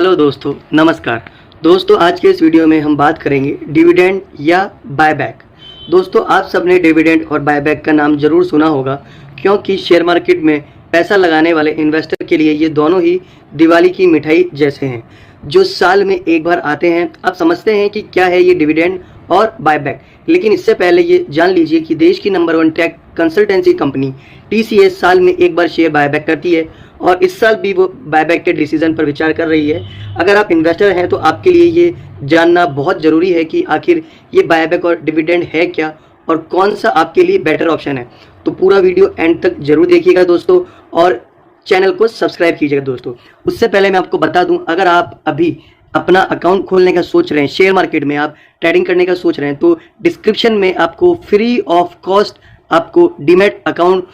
Hello दोस्तों, नमस्कार। दोस्तों, आज के इस वीडियो में हम बात करेंगे डिविडेंड या बायबैक। दोस्तों, आप सबने डिविडेंड और बायबैक का नाम जरूर सुना होगा, क्योंकि शेयर मार्केट में पैसा लगाने वाले इन्वेस्टर के लिए ये दोनों ही दिवाली की मिठाई जैसे हैं, जो साल में एक बार आते हैं। आप समझते हैं कि क्या है ये डिविडेंड और बायबैक, लेकिन इससे पहले ये जान लीजिए कि देश की number 1 tech consultancy company TCS साल में एक बार शेयर बायबैक करती है और इस साल भी वो बायबैक के डिसीजन पर विचार कर रही है। अगर आप इन्वेस्टर हैं तो आपके लिए ये जानना बहुत ज़रूरी है कि आखिर ये बायबैक और डिविडेंड है क्या और कौन सा आपके लिए बेटर ऑप्शन है। तो पूरा वीडियो एंड तक जरूर देखिएगा दोस्तों, और चैनल को सब्सक्राइब कीजिएगा दोस्तों। उससे पहले मैं आपको बता दूं, अगर आप अभी अपना अकाउंट खोलने का सोच रहे हैं, शेयर मार्केट में आप ट्रेडिंग करने का सोच रहे हैं, तो डिस्क्रिप्शन में आपको फ्री ऑफ कॉस्ट आपको डीमैट अकाउंट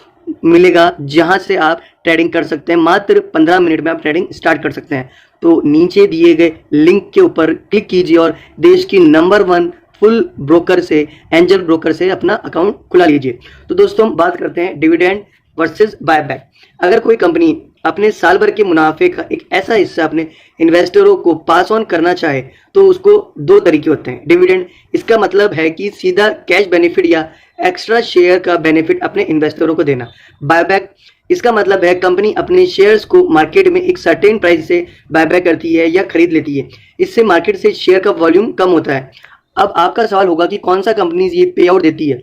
मिलेगा, जहां से आप ट्रेडिंग कर सकते हैं। मात्र 15 मिनट में आप ट्रेडिंग स्टार्ट कर सकते हैं। तो नीचे दिए गए लिंक के ऊपर क्लिक कीजिए और देश की नंबर 1 फुल ब्रोकर से, एंजल ब्रोकर से अपना अकाउंट खुला लीजिए। तो दोस्तों, हम बात करते हैं डिविडेंड वर्सेस बायबैक। अगर कोई कंपनी अपने साल भर के मुनाफे का एक ऐसा हिस्सा अपने इन्वेस्टरों को पास ऑन करना चाहे तो उसको 2 तरीके होते हैं। डिविडेंड, इसका मतलब है कि सीधा कैश बेनिफिट या एक्स्ट्रा शेयर का बेनिफिट अपने इन्वेस्टरों को देना। बायबैक, इसका मतलब है कंपनी अपने शेयर्स को मार्केट में एक सर्टेन प्राइस से बायबैक करती है या खरीद लेती है। इससे मार्केट से शेयर का वॉल्यूम कम होता है। अब आपका सवाल होगा कि कौन सा कंपनी ये पे आउट देती है,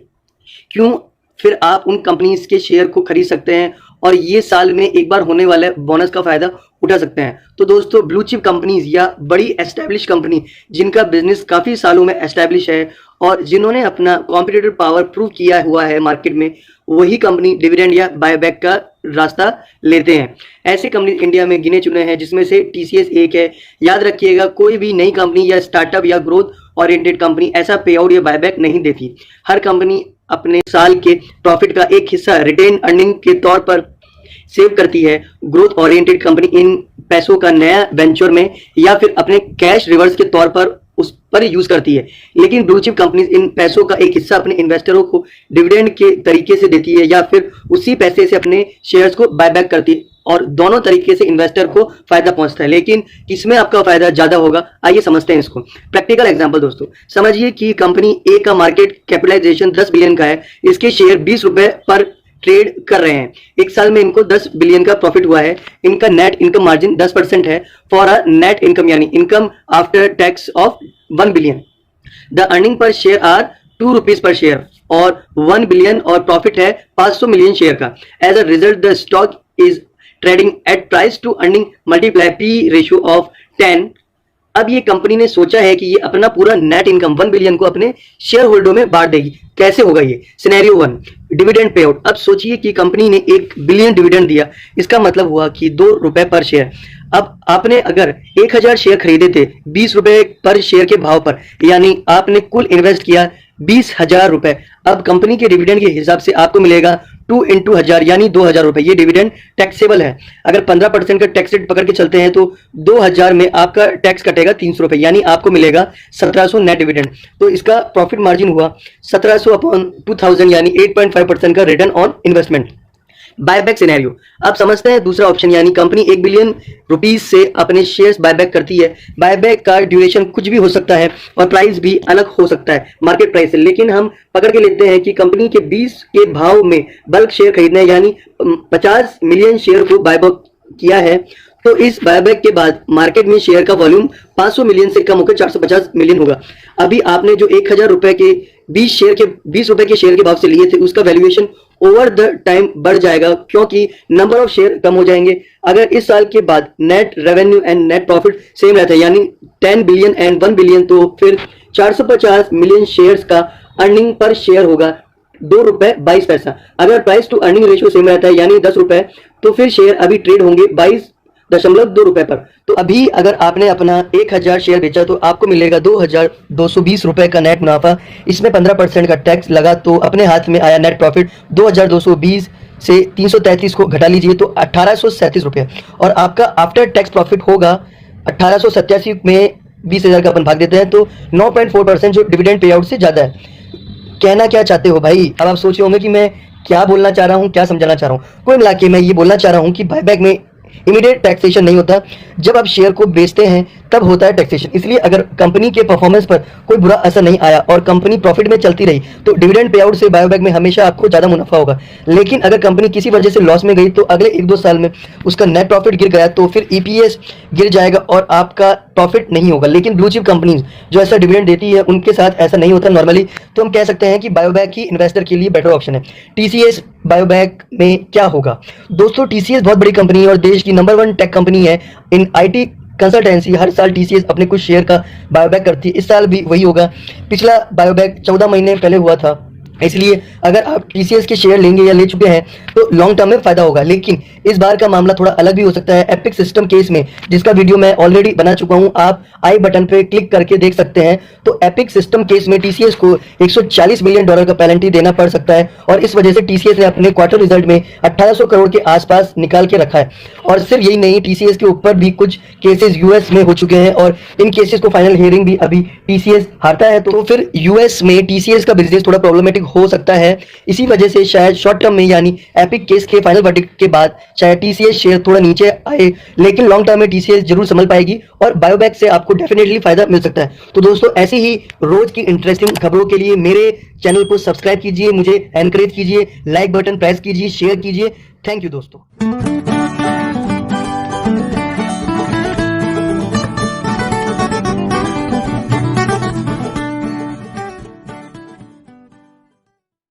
क्यों फिर आप उन कंपनीज के शेयर को खरीद सकते हैं और ये साल में एक बार होने वाले बोनस का फायदा उठा सकते हैं। तो दोस्तों, ब्लू चिप कंपनीज या बड़ी एस्टैब्लिश कंपनी जिनका बिजनेस काफी सालों में एस्टैब्लिश है और जिन्होंने अपना कॉम्पिटिटिव पावर प्रूव किया हुआ है मार्केट में, वही कंपनी डिविडेंड या बायबैक का रास्ता लेते हैं। ऐसे कंपनी इंडिया में गिने चुने हैं, जिसमें से TCS एक है। याद रखिएगा, कोई भी नई कंपनी या स्टार्टअप या ग्रोथ ओरिएंटेड कंपनी ऐसा पे आउट या बायबैक नहीं देती। हर कंपनी अपने साल के प्रॉफिट का एक हिस्सा रिटेन अर्निंग के तौर पर सेव करती है। ग्रोथ ओरिएंटेड कंपनी इन पैसों का नया वेंचर में या फिर अपने कैश रिवर्स के तौर पर उस पर यूज करती है। लेकिन ब्लू चिप कंपनीज इन पैसों का एक हिस्सा अपने इन्वेस्टरों को डिविडेंड के तरीके से देती है या फिर उसी पैसे से अपने शेयर्स को बायबैक करती है, और दोनों तरीके से इन्वेस्टर को फायदा पहुंचता है। लेकिन किसमें आपका फायदा ज्यादा होगा, आइए समझते हैं इसको। प्रैक्टिकल एग्जांपल दोस्तों, समझिए कि कंपनी ए का मार्केट कैपिटलाइजेशन 10 बिलियन का है। इसके शेयर 20 रुपए पर ट्रेड कर रहे हैं। एक साल में इनको 10 बिलियन का प्रॉफिट हुआ है। इनका नेट इनकम मार्जिन 10% है फॉर अ नेट इनकम, यानी income after tax of 1 billion. The earning per share are 2 rupees per share और 1 बिलियन और प्रॉफिट है 500 मिलियन शेयर का। As a result the stock is trading at price to earning multiply P ratio of 10। अब ये company ने सोचा है कि ये अपना पूरा नेट इनकम 1 बिलियन को अपने शेयर होल्डर में बांट देगी। कैसे होगा ये? Scenario 1, dividend pay out. अब सोचिए कि कंपनी ने 1 बिलियन डिविडेंड दिया। इसका मतलब हुआ कि 2 रुपए पर शेयर। अब आपने अगर 1000 शेयर खरीदे थे 20 रुपए पर शेयर के भाव पर, यानी आपने कुल इन्वेस्ट किया 20,000 रुपए। अब कंपनी के डिविडेंड के हिसाब से आपको मिलेगा 2 into 1000 यानी 2000 रुपए। ये डिविडेंड टैक्सेबल है। अगर 15% का टैक्स रेट पकड़ के चलते हैं तो 2000 में आपका टैक्स कटेगा 300 रुपए, यानी आपको मिलेगा 1700 नेट डिविडेंड। तो इसका प्रॉफिट मार्जिन हुआ 1700 अपॉन 2000 यानी 8.5% का return on investment. Buyback scenario, आप समझते हैं दूसरा ऑप्शन, यानी कंपनी 1 बिलियन रुपीस से अपने शेयर्स बायबैक करती है। बायबैक का ड्यूरेशन कुछ भी हो सकता है और प्राइस भी अलग हो सकता है मार्केट प्राइस से, लेकिन हम पकड़ के लेते हैं कि कंपनी के 20 के भाव में बल्क शेयर खरीदने यानी 50 मिलियन शेयर को बायबैक किया है। तो इस बायबैक के बाद मार्केट में शेयर का वॉल्यूम 500 मिलियन से कम होकर 450 मिलियन होगा। अभी आपने जो 1000 रुपए के 20 रुपए के शेयर के भाव से लिए थे, उसका वैल्यूएशन ओवर द टाइम बढ़ जाएगा, क्योंकि नंबर ऑफ शेयर कम हो जाएंगे। अगर इस साल के बाद net revenue and net profit same रहता है, यानी 10 बिलियन एंड 1 बिलियन, तो फिर 450 मिलियन शेयर्स का अर्निंग पर शेयर होगा 2 रुपए 22 पैसा। अगर price to earning ratio same रहता है, यानी 10 रुपए, तो फिर शेयर अभी ट्रेड होंगे 22.2 रुपए पर। तो अभी अगर आपने अपना 1000 शेयर बेचा तो आपको मिलेगा 2220 रुपए का नेट मुनाफा। इसमें 15% का टैक्स लगा तो अपने हाथ में आया नेट प्रॉफिट 2220 से 333 को घटा लीजिए तो 1837 रुपये, और आपका आफ्टर टैक्स प्रॉफिट होगा 1887 में 20,000 का अपन भाग देते हैं तो 9.4% जो डिविडेंड पे आउट से ज़्यादा है। कहना क्या चाहते हो भाई? अब आप सोच रहे होंगे कि मैं क्या बोलना चाह रहा हूँ, क्या समझाना चाह रहा हूँ। कोई मिला के मैं ये बोलना चाह रहा हूँ कि बायबैक में इमीडिएट टैक्सेशन नहीं होता, जब आप शेयर को बेचते हैं तब होता है टैक्सेशन। इसलिए अगर कंपनी के परफॉर्मेंस पर कोई बुरा असर नहीं आया और कंपनी प्रॉफिट में चलती रही तो डिविडेंड पे आउट से बायोबैक में हमेशा आपको ज्यादा मुनाफा होगा। लेकिन अगर कंपनी किसी वजह से लॉस में गई तो अगले 1-2 साल में उसका नेट प्रॉफिट गिर गया तो फिर ईपीएस गिर जाएगा और आपका प्रॉफिट नहीं होगा। लेकिन ब्लू चिप कंपनीज जो ऐसा डिविडेंड देती है उनके साथ ऐसा नहीं होता नॉर्मली, तो हम कह सकते हैं कि बायोबैक ही इन्वेस्टर के लिए बेटर ऑप्शन है। टीसीएस बायोबैक में क्या होगा दोस्तों? टीसीएस बहुत बड़ी कंपनी है और देश की नंबर 1 टेक कंपनी है इन आईटी कंसल्टेंसी। हर साल टीसीएस अपने कुछ शेयर का बायोबैक करती है, इस साल भी वही होगा। पिछला बायोबैक 14 महीने पहले हुआ था, इसलिए अगर आप टीसीएस के शेयर लेंगे या ले चुके हैं तो लॉन्ग टर्म में फायदा होगा। लेकिन इस बार का मामला थोड़ा अलग भी हो सकता है। एपिक सिस्टम केस में, जिसका वीडियो मैं ऑलरेडी बना चुका हूं, आप आई बटन पे क्लिक करके देख सकते हैं। तो एपिक सिस्टम केस में टीसीएस को $140 मिलियन का पेनल्टी देना पड़ सकता है और इस वजह से टीसीएस ने अपने क्वार्टर रिजल्ट में 1800 करोड़ के आसपास निकाल के रखा है। और सिर्फ यही नहीं, टीसीएस के ऊपर भी कुछ केसेस यूएस में हो चुके हैं और इन केसेस को फाइनल हियरिंग भी अभी टीसीएस हारता है तो फिर यूएस में टीसीएस का बिजनेस थोड़ा प्रॉब्लमेटिक हो सकता है। इसी वजह से शायद शॉर्ट टर्म में यानी एपिक केस के फाइनल वर्डिक्ट के बाद शायद टीसीएस शेयर थोड़ा नीचे आए, लेकिन लॉन्ग टर्म में टीसीएस जरूर संभल पाएगी और बायोबैक से आपको डेफिनेटली फायदा मिल सकता है। तो दोस्तों, ऐसी ही रोज की इंटरेस्टिंग खबरों के लिए मेरे चैनल को सब्सक्राइब कीजिए, मुझे एनकरेज कीजिए, लाइक बटन प्रेस कीजिए, शेयर कीजिए। थैंक यू दोस्तों।